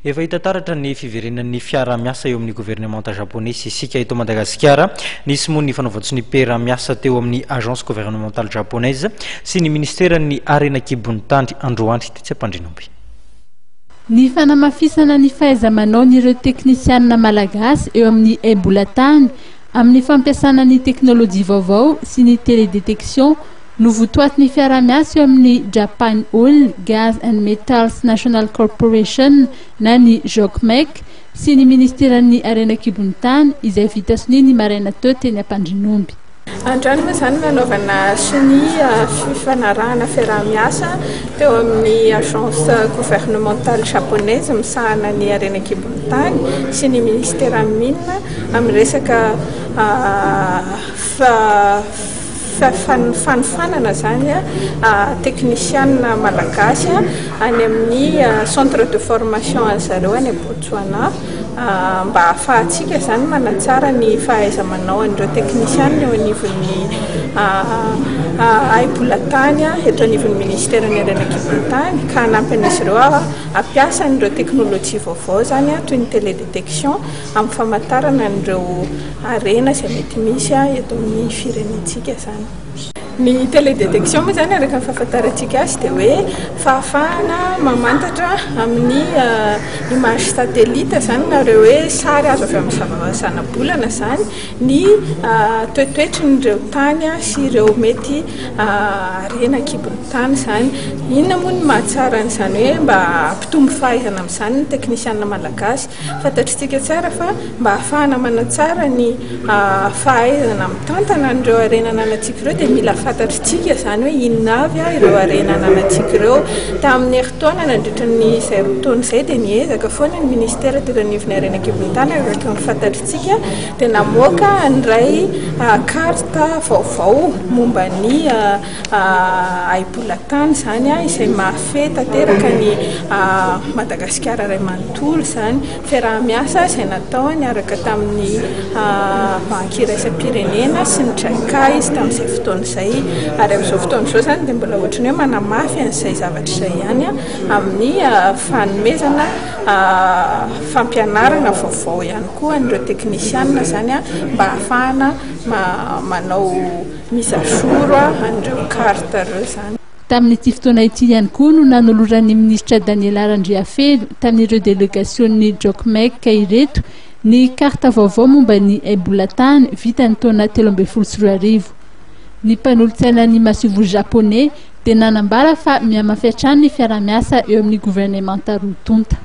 efa hitataratra ny fiverenan'ny fiara-miasa eo amin'ny gouvernementa japonais isika eto Madagasikara nisy moa ny fanaovantso ny pera-miasa teo amin'ny agence gouvernementale japonaise sy ny ministeran'ny arenakibon'ny tany androany tsy ampandrinomby. Ny fanamafisana ny fahaiza-manao n'ireo teknisianina malagasy eo amin'ny ebola-tany amin'ny fampiasana ny teknolojia vaovao sy ny télédétection no votoatin'ny fiara-miasa eo amin'ny Japan Oil, Gas and Metals National Corporation na ny JOCMEC sy ny ministeran'ny arenakibon'ny tany izay vita soniny maraina teo teny ampandrinomby. Androany moa zany nanaovana soni fifanarahana fiara-miasa teo amin'ny agence gouvernementale japonaise misahana ny arenakibon'ny tany sy ny ministera mines amin'ny resaka fanofanana zany teknisianina malagasy any amin'ny centre de formation an'zareo any Botswana mba ahafahantsika zany manatsara ny fahaiza-manao an'ireo teknisianina eo anivon'ny ebola-tany eto anivon'ny ministeran'ny arenakibon'ny tany ka hanampy an'izy ireo ampiasa an'ireo teknolojia vaovao zany toy ny télédétection amin'ny famantarana an'ireo arena izay mety misy eto amin'ny firenentsika zany. Ny télédétection moa zany araka ny fahafantarantsika azy dia hoe fahafahana mamantatra amin'ny image satellite zany na ireo hoe sary azo avy amin'ny zana-bolana zany ny toetoetry n'ireo tany sy ireo mety arenakibon'ny tany zany. Inona moa ny mahatsara an'izany hoe mba ampitombo fahaizana amin'izany ny teknisianina malagasy fantatritsika tsara fa mba ahafahana manatsara ny fahaizana mitantana an'ireo arena ananantsika ireo dia mila fantatritsika zany hoe inona avy ireo arena ananantsika ireo. Tamin'ny heritaona nandritra ny izay taona izay dia niezaka foana ny ministera teo anivon'ny arenakibon'ny tany araka ny fantatritsika dia namoaka an'iray karta vaovao momba ny ebola-tany zany izay mahafehy tanteraka ny Madagasikara iray manontolo zany fiaraha-miasa izay nataony araka tamin'ny banque iraisam-pirenena sy ny JICA izy tamin'izay fotoana izay ary amin'izao fotoana izao zany dia mbola ohatrany hoe manamafy an'izay zavatra izay ihany amin'ny fanomezana fampianarana vaovao ihany koa an'ireo teknisianina zany mba ahafahana manao mise à jour an'ireo karta ireo zany. Tamin'ity fotoana ity ihany koa no nanoloran'ny ministra Daniel Arandriafelo tamin'ireo délégationn'ny JOCMEC ireto ny karta vaovao momba ny ebola-tany vita ny taona 2013. Ny mpanolontsaina ny masivo japonais dia nanambara fa miamafiatrany ny fiara-miasa eo amin'ny gouvernementa roa tonta.